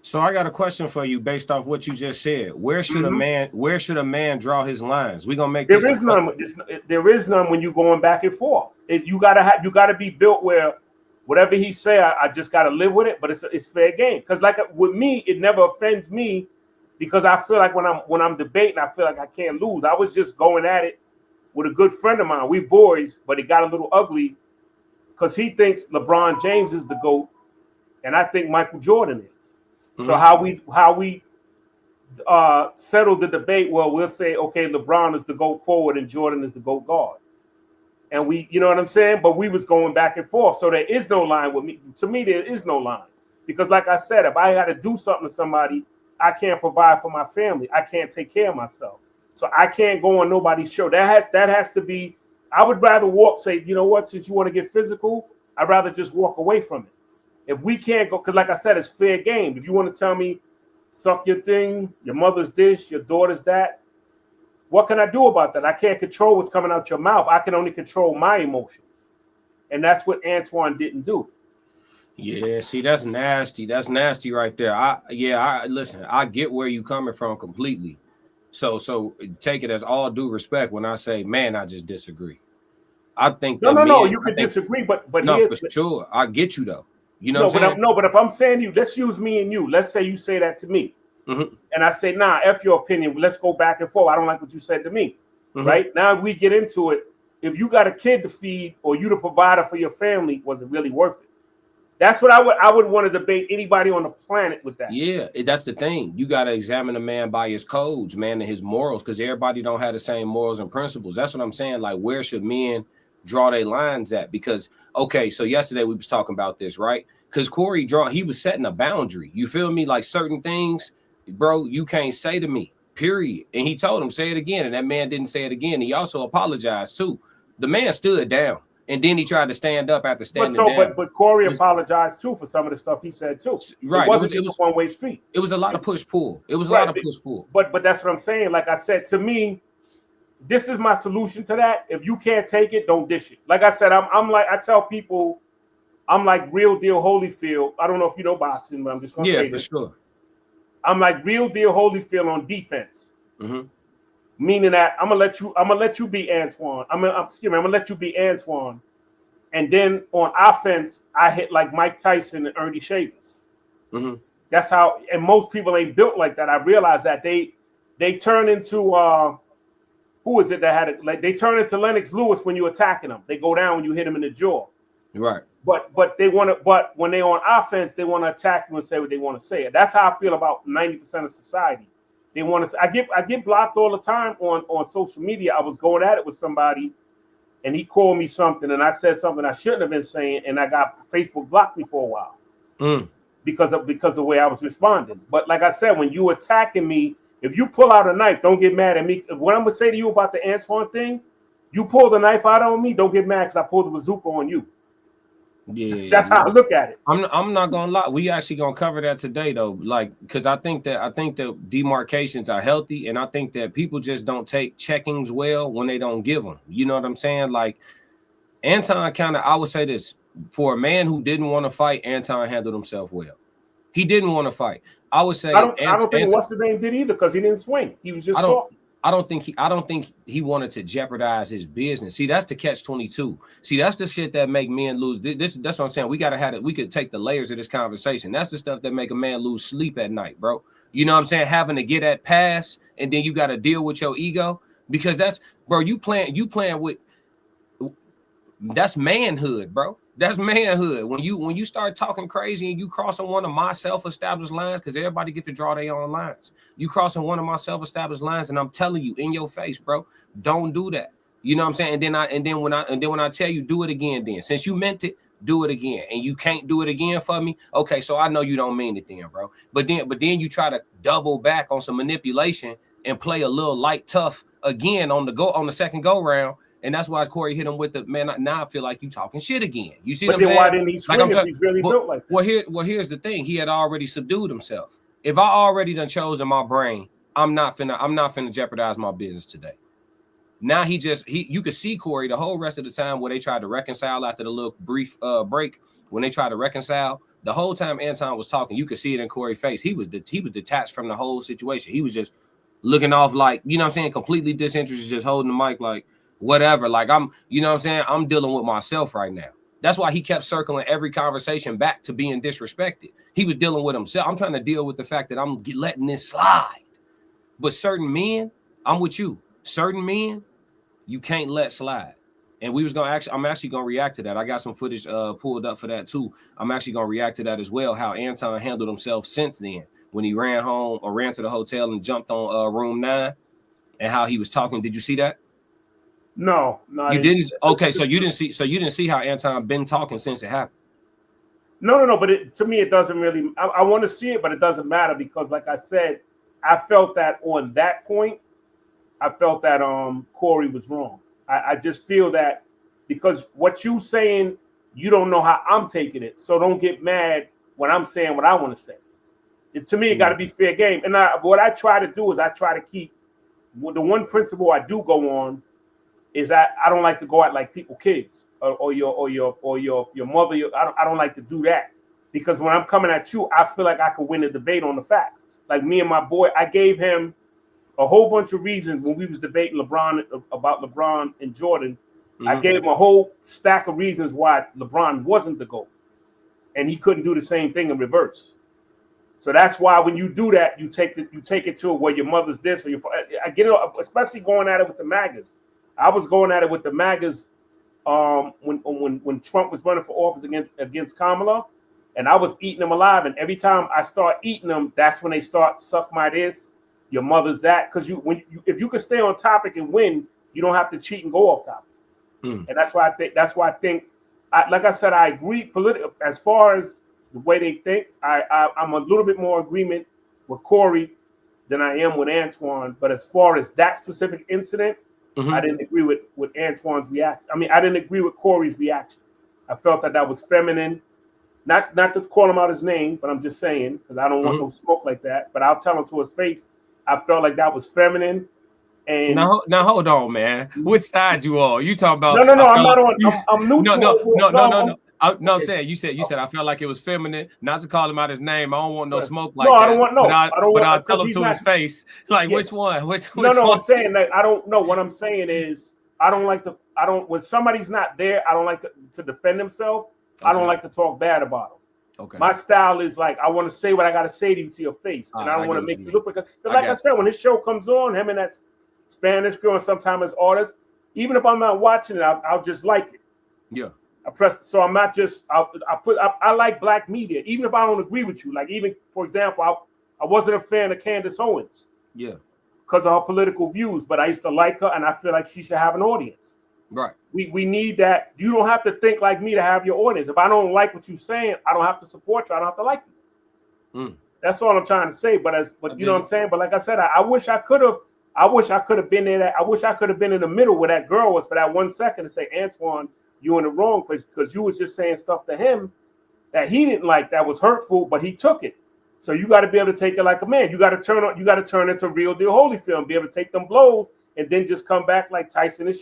So I got a question for you based off what you just said. Where should a man draw his lines? We're gonna make this There is none. There is none when you're going back and forth. You gotta be built where whatever he say, I just gotta live with it. But it's fair game. Because like with me, it never offends me because I feel like when I'm debating, I feel like I can't lose. I was just going at it with a good friend of mine. We boys, but it got a little ugly because he thinks LeBron James is the GOAT, and I think Michael Jordan is. Mm-hmm. So how we settle the debate? Well, we'll say, okay, LeBron is the GOAT forward and Jordan is the GOAT guard. And you know what I'm saying? But we was going back and forth. So there is no line with me. To me, there is no line. Because like I said, if I got to do something to somebody, I can't provide for my family. I can't take care of myself. So I can't go on nobody's show. That has to be, I would rather say, you know what, since you want to get physical, I'd rather just walk away from it. If we can't go, because like I said, it's fair game. If you want to tell me, suck your thing, your mother's this, your daughter's that, what can I do about that? I can't control what's coming out your mouth. I can only control my emotions. And that's what Antoine didn't do. Yeah, see, that's nasty. That's nasty right there. Listen, I get where you coming from completely. So take it as all due respect when I say, man, I just disagree. I think no, you could disagree, but no, for sure. I get you though. You know what I'm saying? But if I'm saying to you, let's use me and you. Let's say you say that to me. Mm-hmm. And I say, nah, F your opinion. Let's go back and forth. I don't like what you said to me. Mm-hmm. Right? Now we get into it. If you got a kid to feed or you the provider for your family, was it really worth it? That's what I would want to debate anybody on the planet with that. Yeah, that's the thing. You got to examine a man by his codes, man, and his morals, because everybody don't have the same morals and principles. That's what I'm saying. Like, where should men draw their lines at? Because, okay, so yesterday we was talking about this, right? Because Corey he was setting a boundary. You feel me? Like certain things, bro, you can't say to me, period. And he told him, say it again. And that man didn't say it again. He also apologized too. The man stood down. And then he tried to stand up after standing down. But Corey apologized too for some of the stuff he said too. Right. It wasn't just a one-way street. It was a lot of push-pull. It was a lot of push-pull. But that's what I'm saying. Like I said, to me, this is my solution to that. If you can't take it, don't dish it. Like I said, I'm like, I tell people, I'm like real deal Holyfield. I don't know if you know boxing, but I'm just gonna say this. Yeah, for sure. I'm like real deal Holyfield on defense. Mm-hmm. Meaning that I'm gonna let you be Antoine. I'm gonna let you be Antoine. And then on offense, I hit like Mike Tyson and Ernie Shavers. Mm-hmm. That's how, and most people ain't built like that. I realize that they turn into who is it that had it? Like they turn into Lennox Lewis when you're attacking them. They go down when you hit them in the jaw. Right. But when they on offense, they want to attack you and say what they want to say. That's how I feel about 90% of society. They want to. I get blocked all the time on social media. I was going at it with somebody, and he called me something, and I said something I shouldn't have been saying, and I got Facebook blocked me for a while because of the way I was responding. But like I said, when you attacking me, if you pull out a knife, don't get mad at me. What I'm gonna say to you about the Antoine thing, you pull the knife out on me, don't get mad because I pulled the bazooka on you. Yeah, that's how I look at it. I'm not gonna lie. We actually gonna cover that today though, like because I think the demarcations are healthy, and I think that people just don't take checkings well when they don't give them. You know what I'm saying? Like Anton I would say this, for a man who didn't want to fight, Anton handled himself well. He didn't want to fight. I would say I don't think what's the name did either because he didn't swing. He was just talking. I don't think he wanted to jeopardize his business. See, that's the catch-22. See, that's the shit that make men lose. That's what I'm saying. We gotta have it. We could take the layers of this conversation. That's the stuff that make a man lose sleep at night, bro. You know what I'm saying? Having to get that pass, and then you got to deal with your ego because that's, bro. You playing with. That's manhood, bro. That's manhood. When you start talking crazy and you crossing one of my self-established lines, because everybody get to draw their own lines. You crossing one of my self-established lines, and I'm telling you in your face, bro, don't do that. You know what I'm saying? And then when I tell you do it again, then since you meant it, do it again. And you can't do it again for me. Okay, so I know you don't mean it then, bro. But then you try to double back on some manipulation and play a little light tough again on the second go round. And that's why Corey hit him with the man. Now I feel like you talking shit again. You see what I'm saying? Why didn't he swing if he's really built like that? Well, here's the thing. He had already subdued himself. If I already done chose in my brain, I'm not finna jeopardize my business today. Now you could see Corey the whole rest of the time where they tried to reconcile after the little brief break. When they tried to reconcile, The whole time Anton was talking, you could see it in Corey's face. He was detached from the whole situation. He was just looking off like, you know what I'm saying, completely disinterested, just holding the mic like whatever. Like I'm, you know what I'm saying, I'm dealing with myself right now. That's why he kept circling every conversation back to being disrespected. He was dealing with himself. I'm trying to deal with the fact that I'm letting this slide. But certain men, I'm with you. Certain men, you can't let slide. And I'm actually gonna react to that. I got some footage pulled up for that too. I'm actually gonna react to that as well. How Anton handled himself since then, when he ran home or ran to the hotel and jumped on room 9, and how he was talking. Did you see that? No, you didn't. Okay, so you didn't see how Anton been talking since it happened. No. But to me, it doesn't really. I want to see it, but it doesn't matter because, like I said, I felt that on that point, I felt that Corey was wrong. I just feel that because what you saying, you don't know how I'm taking it, so don't get mad when I'm saying what I want to say. To me, it got to be fair game. And what I try to do is I try to keep the one principle I do go on is I don't like to go at like people kids or your mother. I don't like to do that because when I'm coming at you, I feel like I could win a debate on the facts. Like me and my boy, I gave him a whole bunch of reasons when we was debating about LeBron and Jordan. Mm-hmm. I gave him a whole stack of reasons why LeBron wasn't the GOAT, and he couldn't do the same thing in reverse. So that's why when you do that, you take it to where your mother's this or your. I get it, especially going at it with the MAGAs. I was going at it with the MAGAs when Trump was running for office against Kamala, and I was eating them alive. And every time I start eating them, that's when they start suck my this, your mother's that. Because if you can stay on topic and win, you don't have to cheat and go off topic. And that's why I think. Like I said, I agree. As far as the way they think, I'm a little bit more agreement with Corey than I am with Antoine. But as far as that specific incident, I didn't agree with Antoine's reaction. I mean, I didn't agree with Corey's reaction. I felt that was feminine. Not to call him out his name, but I'm just saying because I don't want no smoke like that. But I'll tell him to his face. I felt like that was feminine. And now hold on, man. Which side you on? You talking about? No. I'm not on. I'm neutral. No. I'm saying you said I felt like it was feminine. Not to call him out his name. I don't want no smoke like that. I don't want no. But I'll tell him to his face. Like which one? Which no. one? I'm saying like I don't know. What I'm saying is I don't like to. I don't when somebody's not there. I don't like to defend himself. Okay. I don't like to talk bad about him. Okay. My style is like I want to say what I got to say to you to your face, and I don't want to make you look like. Like I said, when his show comes on, him and that Spanish girl, and sometimes as artists, even if I'm not watching it, I'll just like it. Yeah. I press. So I'm not just. I like black media, even if I don't agree with you. Like even for example, I wasn't a fan of Candace Owens. Yeah. Because of her political views, but I used to like her, and I feel like she should have an audience. Right. We need that. You don't have to think like me to have your audience. If I don't like what you're saying, I don't have to support you. I don't have to like you. That's all I'm trying to say. But you know what I'm saying. But like I said, I wish I could have. I wish I could have been there. I wish I could have been in the middle where that girl was for that 1 second to say, Antoine, you in the wrong place because you was just saying stuff to him that he didn't like that was hurtful, but he took it. So you got to be able to take it like a man. You got to turn into real deal Holyfield, be able to take them blows and then just come back like Tyson and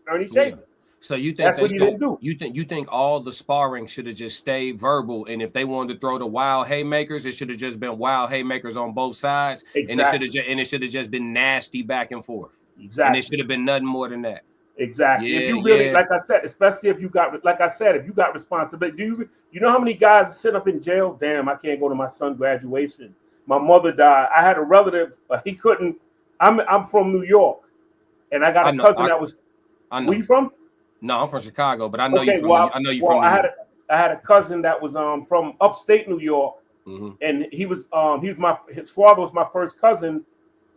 Ernie Shavers. Yeah. So you think that's what he didn't do? You think all the sparring should have just stayed verbal, and if they wanted to throw the wild haymakers, it should have just been wild haymakers on both sides, exactly. and it should have just been nasty back and forth. Exactly, and it should have been nothing more than that. Exactly. Yeah, if you really, like I said, especially if you got, like I said, if you got responsibility, you know how many guys sit up in jail? Damn, I can't go to my son's graduation. My mother died. I had a relative. He couldn't. I'm from New York, and I got a cousin that was. I know. Where you from? No, I'm from Chicago, but I know you from. I know you from. I had a cousin that was from upstate New York, and his father was my first cousin.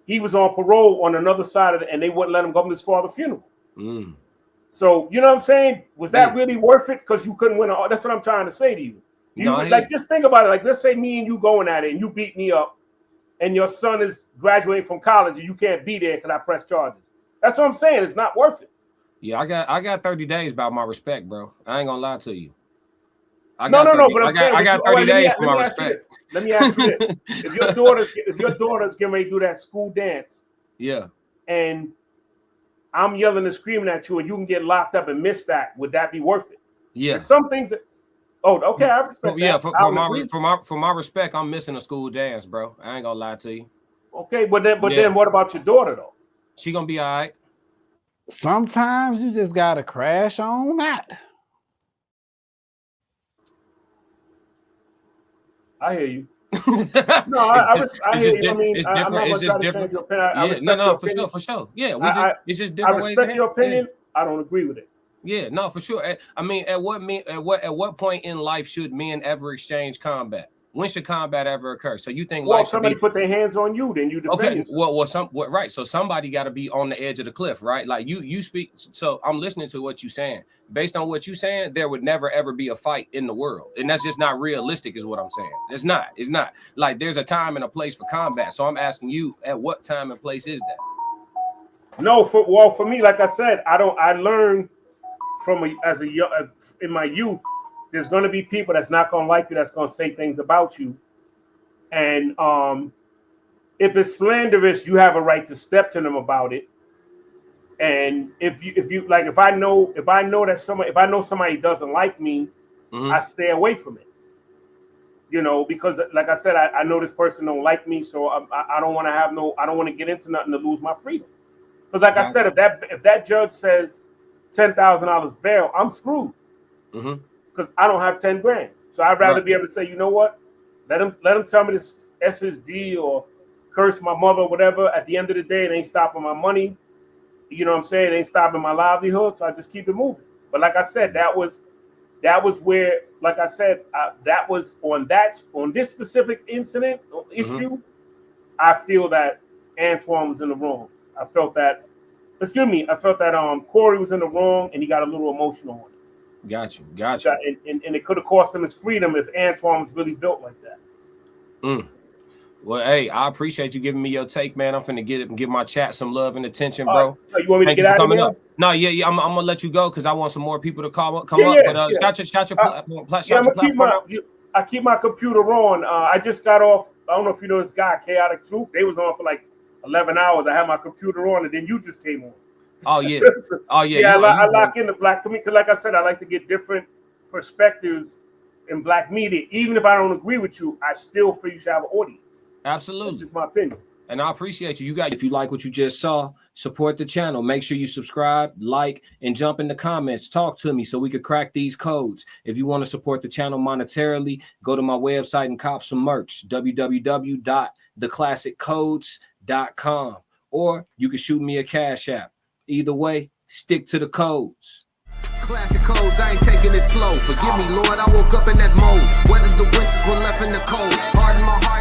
He was on parole on another side of it, and they wouldn't let him go to his father's funeral. So you know what I'm saying? Was that really worth it? Because you couldn't win. That's what I'm trying to say to you. Just think about it. Like, let's say me and you going at it, and you beat me up, and your son is graduating from college, and you can't be there because I press charges. That's what I'm saying. It's not worth it. Yeah, I got 30 days about my respect, bro. I ain't gonna lie to you. But I'm saying I got 30 days for my respect. Let me ask you this: if your daughter's getting ready to do that school dance, and I'm yelling and screaming at you, and you can get locked up and miss that, would that be worth it? Yeah. There's some things that Oh, okay, I respect Yeah, that. for my respect, I'm missing a school dance, bro. I ain't gonna lie to you. Okay, but then what about your daughter though? She gonna be all right. Sometimes you just gotta crash on that. I hear you. No, I hear you. I mean, I'm not gonna try to change your opinion. I respect your opinion. For sure. Yeah, it's just I different ways. respect your opinion. Yeah. I don't agree with it. Yeah, no, for sure. I mean, at what point in life should men ever exchange combat? When should combat ever occur? So you think if somebody put their hands on you, then you defend yourself. Right. So somebody got to be on the edge of the cliff, right? Like you speak. So I'm listening to what you're saying. Based on what you're saying, there would never ever be a fight in the world, and that's just not realistic, is what I'm saying. It's not. Like there's a time and a place for combat. So I'm asking you, at what time and place is that? No, for me, like I said, I learned in my youth. There's going to be people that's not going to like you, that's going to say things about you. And if it's slanderous, you have a right to step to them about it. And if I know somebody doesn't like me, I stay away from it. You know, because like I said, I know this person don't like me, so I don't want to get into nothing to lose my freedom. Because like I said, if that judge says $10,000 bail, I'm screwed. Because I don't have 10 grand. So I'd rather be able to say, you know what? Let them tell me this SSD or curse my mother or whatever. At the end of the day, it ain't stopping my money. You know what I'm saying? It ain't stopping my livelihood. So I just keep it moving. But like I said, that was where, like I said, that was on this specific issue. I feel that Antoine was in the wrong. I felt that Corey was in the wrong, and he got a little emotional on it. Gotcha. And it could have cost him his freedom if Antoine was really built like that. Well, hey, I appreciate you giving me your take, man. I'm finna give my chat some love and attention, bro. You want me to get out of here? Up. No, yeah, I'm gonna let you go because I want some more people to come up. But shout your platform. I keep my computer on. I just got off. I don't know if you know this guy, Chaotic Truth. They was on for like 11 hours. I had my computer on, and then you just came on. Oh yeah. I lock in the black community because, like I said, I like to get different perspectives in black media. Even if I don't agree with you, I still feel you should have an audience. Absolutely, that's just my opinion. And I appreciate you. If you like what you just saw, support the channel. Make sure you subscribe, like, and jump in the comments. Talk to me so we could crack these codes. If you want to support the channel monetarily, go to my website and cop some merch. www.theclassiccodes.com, or you can shoot me a Cash App. Either way, stick to the codes. Classic codes, I ain't taking it slow. Forgive me, Lord, I woke up in that mode. Weathered the winters when left in the cold. Hardened my heart.